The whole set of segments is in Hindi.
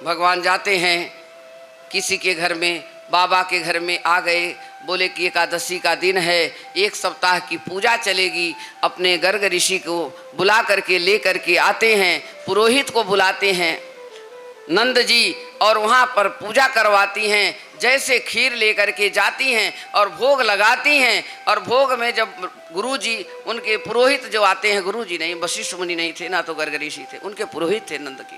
भगवान जाते हैं किसी के घर में, बाबा के घर में आ गए, बोले कि एकादशी का दिन है, 1 सप्ताह की पूजा चलेगी। अपने गर्ग ऋषि को बुला करके ले करके आते हैं, पुरोहित को बुलाते हैं नंद जी, और वहाँ पर पूजा करवाती हैं। जैसे खीर लेकर के जाती हैं और भोग लगाती हैं, और भोग में जब गुरुजी उनके पुरोहित जो आते हैं, गुरुजी नहीं, वशिष्ठ मुनि नहीं थे ना, तो गर्ग ऋषि थे, उनके पुरोहित थे नंद के,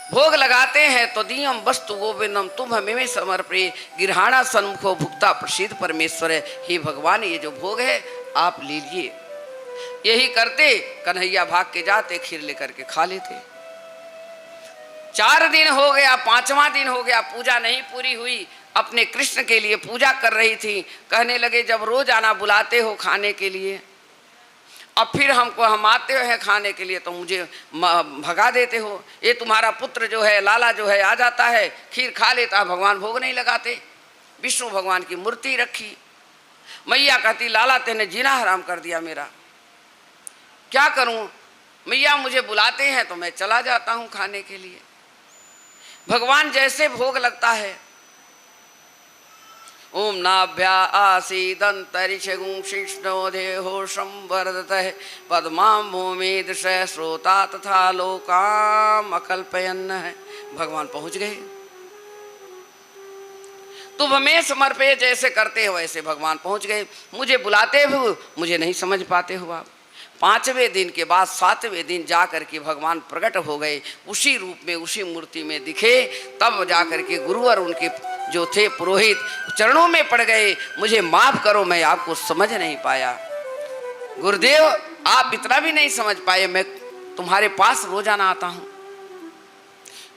भोग लगाते हैं तो दियम वस्तु गोविंदम तुम हमें समर्पे गिरहाणा सन्मुखो भुक्ता प्रसिद्ध परमेश्वर है। हे भगवान, ये जो भोग है आप लीजिए। यही करते कन्हैया भाग के जाते, खीर लेकर के खा लेते। 4 दिन हो गया, 5वां दिन हो गया, पूजा नहीं पूरी हुई। अपने कृष्ण के लिए पूजा कर रही थी। कहने लगे जब रोज आना बुलाते हो खाने के लिए, अब फिर हम आते हैं खाने के लिए तो मुझे भगा देते हो। ये तुम्हारा पुत्र जो है, लाला जो है, आ जाता है, खीर खा लेता है, भगवान भोग नहीं लगाते। विष्णु भगवान की मूर्ति रखी। मैया कहती लाला तेने जीना हराम कर दिया मेरा, क्या करूं? मैया मुझे बुलाते हैं तो मैं चला जाता हूं खाने के लिए। भगवान जैसे भोग लगता है, ओम नाभ्या आसीदंतरिक्षगुं शिष्णो देहो संवर्धतः पद्मां भूमिदृश श्रोता तथा लोकाम अकल्पयन् है। भगवान पहुंच गए। तुम हमें समर्पे, जैसे करते हो वैसे भगवान पहुंच गए। मुझे बुलाते हो, मुझे नहीं समझ पाते हो आप। 5वें दिन के बाद 7वें दिन जा कर के भगवान प्रकट हो गए, उसी रूप में, उसी मूर्ति में दिखे। तब जा कर के गुरुवर उनके जो थे पुरोहित चरणों में पड़ गए, मुझे माफ करो, मैं आपको समझ नहीं पाया। गुरुदेव आप इतना भी नहीं समझ पाए, मैं तुम्हारे पास रोजाना आता हूँ।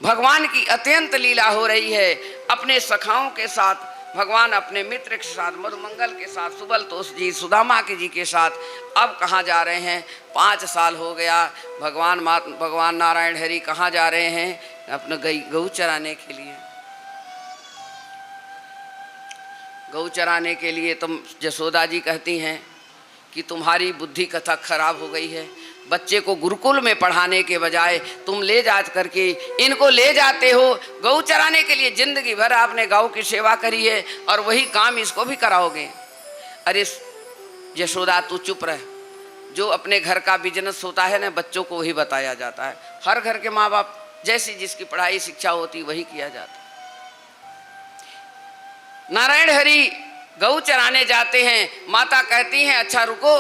भगवान की अत्यंत लीला हो रही है। अपने सखाओं के साथ भगवान, अपने मित्र के साथ, मधुमंगल के साथ, सुबलतोष जी, सुदामा के जी के साथ अब कहाँ जा रहे हैं? 5 साल हो गया। भगवान नारायण हरि कहाँ जा रहे हैं? अपने गऊ चराने के लिए। गऊ चराने के लिए तुम, जसोदा जी कहती हैं कि तुम्हारी बुद्धि कथा खराब हो गई है। बच्चे को गुरुकुल में पढ़ाने के बजाय तुम ले जा करके इनको ले जाते हो गऊ चराने के लिए। जिंदगी भर आपने गौ की सेवा करी है और वही काम इसको भी कराओगे। अरे यशोदा तू चुप रह। जो अपने घर का बिजनेस होता है ना, बच्चों को वही बताया जाता है। हर घर के माँ बाप जैसी जिसकी पढ़ाई शिक्षा होती वही किया जाता। नारायण हरि गऊ चराने जाते हैं। माता कहती हैं अच्छा रुको,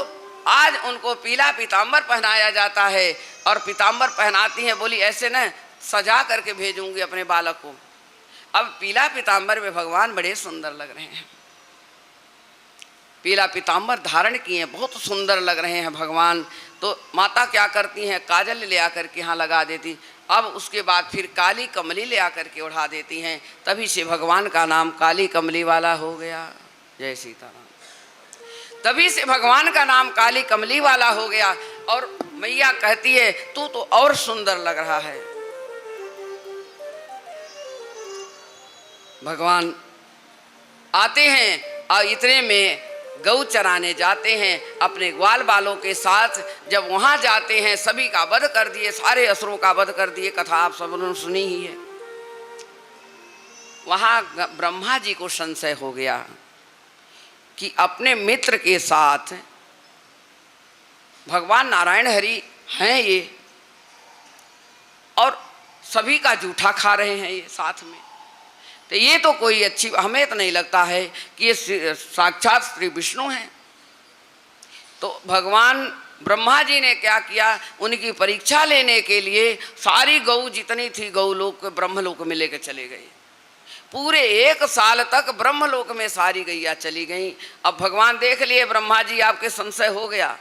आज उनको पीला पीताम्बर पहनाया जाता है। और पीताम्बर पहनाती हैं, बोली ऐसे न सजा करके भेजूंगी अपने बालक को। अब पीला पीताम्बर में भगवान बड़े सुंदर लग रहे हैं। पीला पीताम्बर धारण किए, बहुत सुंदर लग रहे हैं भगवान। तो माता क्या करती हैं, काजल ले आकर के यहाँ लगा देती। अब उसके बाद फिर काली कमली ले आकर के ओढ़ा देती हैं। तभी से भगवान का नाम काली कमली वाला हो गया। जय सीताराम। तभी से भगवान का नाम काली कमली वाला हो गया। और मैया कहती है तू तो और सुंदर लग रहा है। भगवान आते हैं और इतने में गऊ चराने जाते हैं अपने ग्वाल बालों के साथ। जब वहाँ जाते हैं सभी का वध कर दिए, सारे असुरों का वध कर दिए। कथा आप सबने सुनी ही है। वहाँ ब्रह्मा जी को संशय हो गया कि अपने मित्र के साथ भगवान नारायण हरि हैं ये, और सभी का जूठा खा रहे हैं ये साथ में। तो ये तो कोई अच्छी, हमें तो नहीं लगता है कि ये साक्षात श्री विष्णु हैं। तो भगवान ब्रह्मा जी ने क्या किया, उनकी परीक्षा लेने के लिए सारी गऊ जितनी थी गौलोक ब्रह्मलोक में लेकर चले गए। पूरे 1 साल तक ब्रह्मलोक में सारी गैया चली गई। अब भगवान देख लिए ब्रह्मा जी आपके संशय हो गया,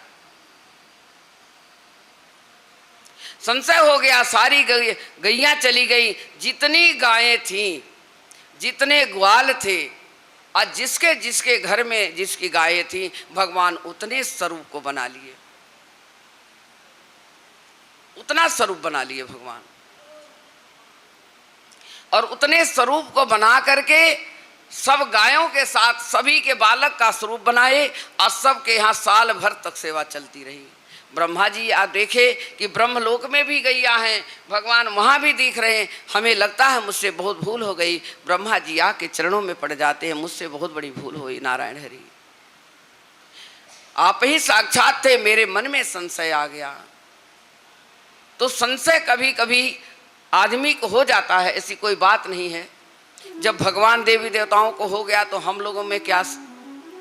संशय हो गया। सारी गैया चली गई। जितनी गायें थीं, जितने ग्वाल थे, और जिसके जिसके घर में जिसकी गायें थी, भगवान उतने स्वरूप को बना लिए, उतना स्वरूप बना लिए भगवान। और उतने स्वरूप को बना करके सब गायों के साथ सभी के बालक का स्वरूप बनाए। और सबके यहाँ साल भर तक सेवा चलती रही। ब्रह्मा जी आप देखे कि ब्रह्मलोक में भी गैया हैं, भगवान वहाँ भी दिख रहे हैं। हमें लगता है मुझसे बहुत भूल हो गई, ब्रह्मा जी आके चरणों में पड़ जाते हैं, मुझसे बहुत बड़ी भूल हुई नारायण हरि, आप ही साक्षात थे, मेरे मन में संशय आ गया। तो संशय कभी कभी आदमी को हो जाता है, ऐसी कोई बात नहीं है। जब भगवान देवी देवताओं को हो गया तो हम लोगों में क्या